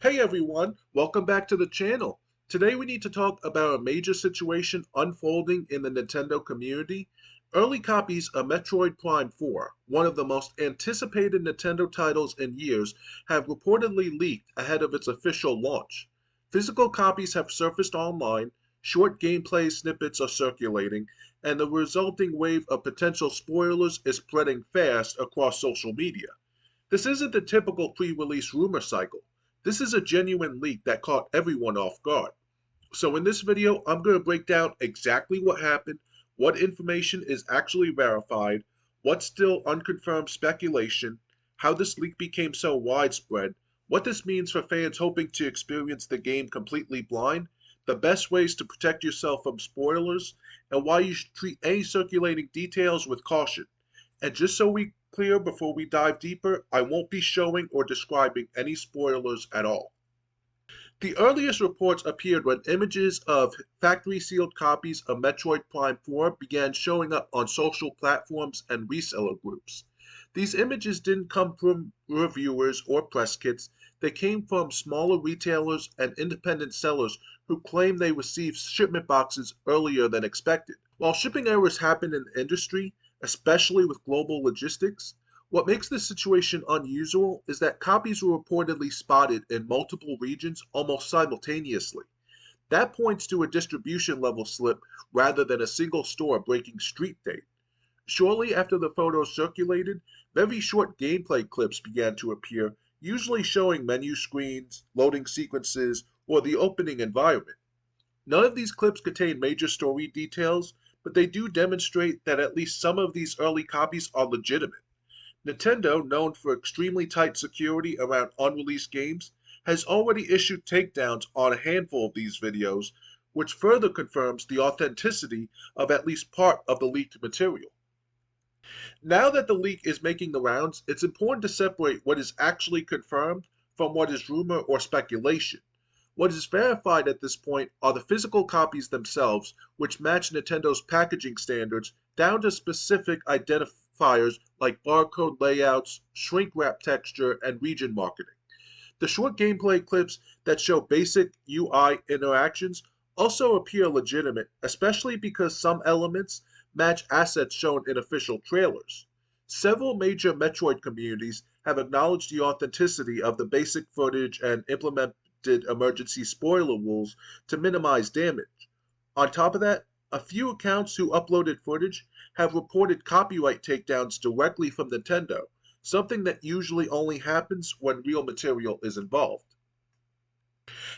Hey everyone, welcome back to the channel. Today we need to talk about a major situation unfolding in the Nintendo community. Early copies of Metroid Prime 4, one of the most anticipated Nintendo titles in years, have reportedly leaked ahead of its official launch. Physical copies have surfaced online, short gameplay snippets are circulating, and the resulting wave of potential spoilers is spreading fast across social media. This isn't the typical pre-release rumor cycle. This is a genuine leak that caught everyone off guard. So in this video, I'm going to break down exactly what happened, what information is actually verified, what's still unconfirmed speculation, how this leak became so widespread, what this means for fans hoping to experience the game completely blind, the best ways to protect yourself from spoilers, and why you should treat any circulating details with caution. And just so we clear before we dive deeper, I won't be showing or describing any spoilers at all. The earliest reports appeared when images of factory sealed copies of Metroid Prime 4 began showing up on social platforms and reseller groups. These images didn't come from reviewers or press kits, they came from smaller retailers and independent sellers who claimed they received shipment boxes earlier than expected. While shipping errors happen in the industry, especially with global logistics, what makes this situation unusual is that copies were reportedly spotted in multiple regions almost simultaneously. That points to a distribution level slip rather than a single store breaking street date. Shortly after the photos circulated, very short gameplay clips began to appear, usually showing menu screens, loading sequences, or the opening environment. None of these clips contain major story details, but they do demonstrate that at least some of these early copies are legitimate. Nintendo, known for extremely tight security around unreleased games, has already issued takedowns on a handful of these videos, which further confirms the authenticity of at least part of the leaked material. Now that the leak is making the rounds, it's important to separate what is actually confirmed from what is rumor or speculation. What is verified at this point are the physical copies themselves, which match Nintendo's packaging standards down to specific identifiers like barcode layouts, shrink wrap texture, and region marketing. The short gameplay clips that show basic UI interactions also appear legitimate, especially because some elements match assets shown in official trailers. Several major Metroid communities have acknowledged the authenticity of the basic footage and implemented emergency spoiler rules to minimize damage. On top of that, a few accounts who uploaded footage have reported copyright takedowns directly from Nintendo, something that usually only happens when real material is involved.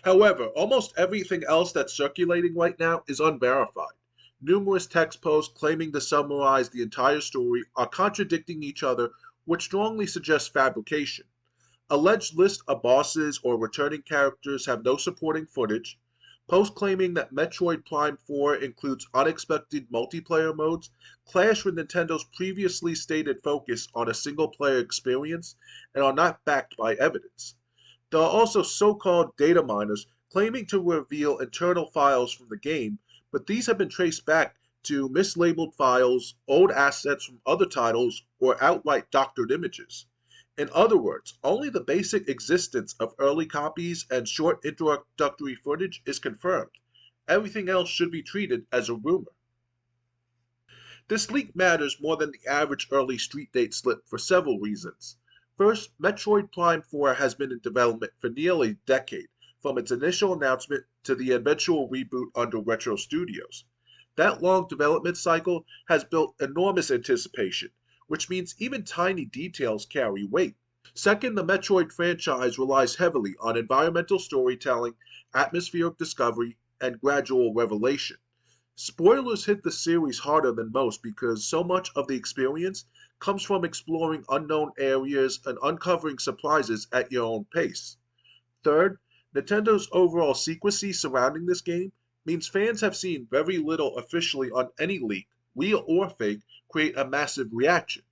However, almost everything else that's circulating right now is unverified. Numerous text posts claiming to summarize the entire story are contradicting each other, which strongly suggests fabrication. Alleged lists of bosses or returning characters have no supporting footage. Posts claiming that Metroid Prime 4 includes unexpected multiplayer modes clash with Nintendo's previously stated focus on a single player experience and are not backed by evidence. There are also so-called data miners claiming to reveal internal files from the game, but these have been traced back to mislabeled files, old assets from other titles, or outright doctored images. In other words, only the basic existence of early copies and short introductory footage is confirmed. Everything else should be treated as a rumor. This leak matters more than the average early street date slip for several reasons. First, Metroid Prime 4 has been in development for nearly a decade, from its initial announcement to the eventual reboot under Retro Studios. That long development cycle has built enormous anticipation, which means even tiny details carry weight. Second, the Metroid franchise relies heavily on environmental storytelling, atmospheric discovery, and gradual revelation. Spoilers hit the series harder than most because so much of the experience comes from exploring unknown areas and uncovering surprises at your own pace. Third, Nintendo's overall secrecy surrounding this game means fans have seen very little officially on any leak, real or fake, create a massive reaction.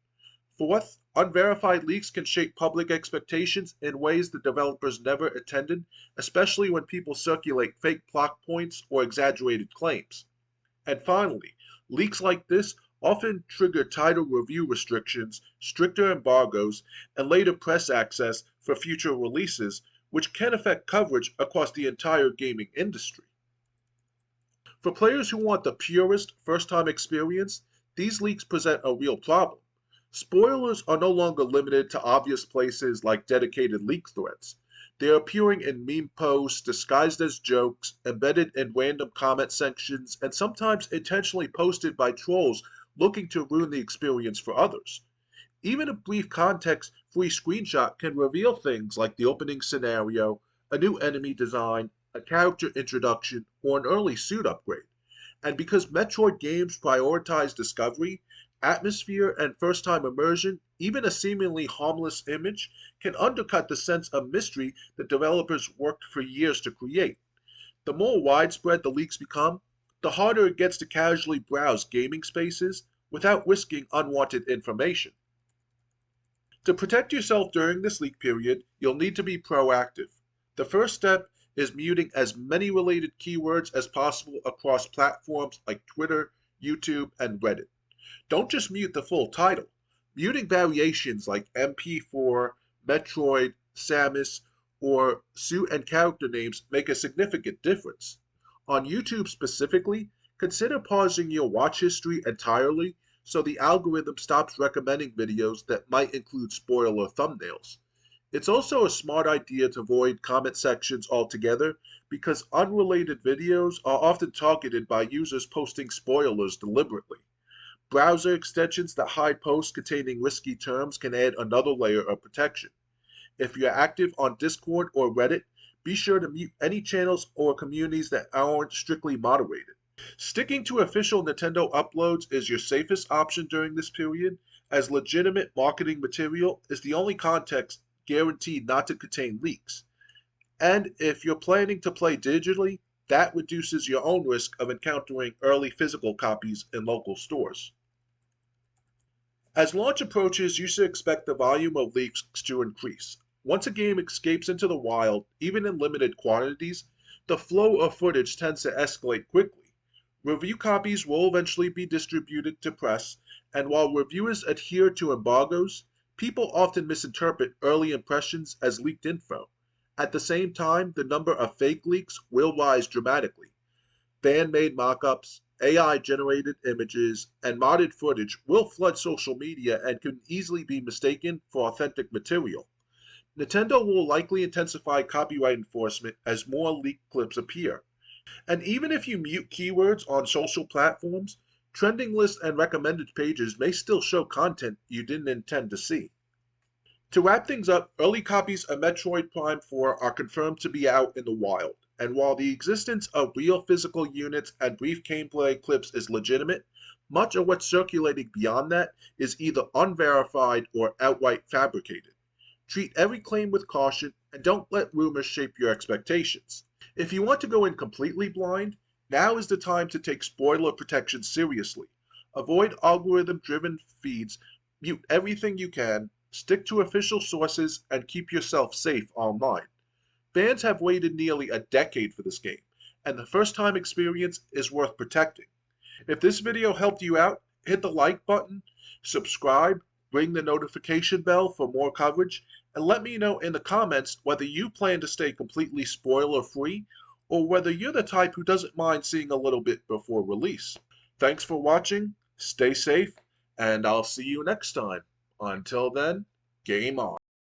Fourth, unverified leaks can shape public expectations in ways the developers never intended, especially when people circulate fake plot points or exaggerated claims. And finally, leaks like this often trigger tighter review restrictions, stricter embargoes, and later press access for future releases, which can affect coverage across the entire gaming industry. For players who want the purest first time experience, these leaks present a real problem. Spoilers are no longer limited to obvious places like dedicated leak threads. They are appearing in meme posts, disguised as jokes, embedded in random comment sections, and sometimes intentionally posted by trolls looking to ruin the experience for others. Even a brief context free screenshot can reveal things like the opening scenario, a new enemy design, a character introduction, or an early suit upgrade. And because Metroid games prioritize discovery, atmosphere, and first time immersion, even a seemingly harmless image can undercut the sense of mystery that developers worked for years to create. The more widespread the leaks become, the harder it gets to casually browse gaming spaces without risking unwanted information. To protect yourself during this leak period, you'll need to be proactive. The first step is muting as many related keywords as possible across platforms like Twitter, YouTube, and Reddit. Don't just mute the full title. Muting variations like MP4, Metroid, Samus, or suit and character names make a significant difference. On YouTube specifically, consider pausing your watch history entirely so the algorithm stops recommending videos that might include spoiler thumbnails. It's also a smart idea to avoid comment sections altogether because unrelated videos are often targeted by users posting spoilers deliberately. Browser extensions that hide posts containing risky terms can add another layer of protection. If you're active on Discord or Reddit, be sure to mute any channels or communities that aren't strictly moderated. Sticking to official Nintendo uploads is your safest option during this period, as legitimate marketing material is the only context guaranteed not to contain leaks. And if you're planning to play digitally, that reduces your own risk of encountering early physical copies in local stores. As launch approaches, you should expect the volume of leaks to increase. Once a game escapes into the wild, even in limited quantities, the flow of footage tends to escalate quickly. Review copies will eventually be distributed to press, and while reviewers adhere to embargoes, people often misinterpret early impressions as leaked info. At the same time, the number of fake leaks will rise dramatically. Fan-made mock-ups, AI-generated images, and modded footage will flood social media and can easily be mistaken for authentic material. Nintendo will likely intensify copyright enforcement as more leaked clips appear. And even if you mute keywords on social platforms, trending lists and recommended pages may still show content you didn't intend to see. To wrap things up, early copies of Metroid Prime 4 are confirmed to be out in the wild, and while the existence of real physical units and brief gameplay clips is legitimate, much of what's circulating beyond that is either unverified or outright fabricated. Treat every claim with caution and don't let rumors shape your expectations. If you want to go in completely blind, now is the time to take spoiler protection seriously. Avoid algorithm driven feeds, mute everything you can, stick to official sources, and keep yourself safe online. Fans have waited nearly a decade for this game, and the first time experience is worth protecting. If this video helped you out, hit the like button, subscribe, ring the notification bell for more coverage, and let me know in the comments whether you plan to stay completely spoiler free or whether you're the type who doesn't mind seeing a little bit before release. Thanks for watching, stay safe, and I'll see you next time. Until then, game on.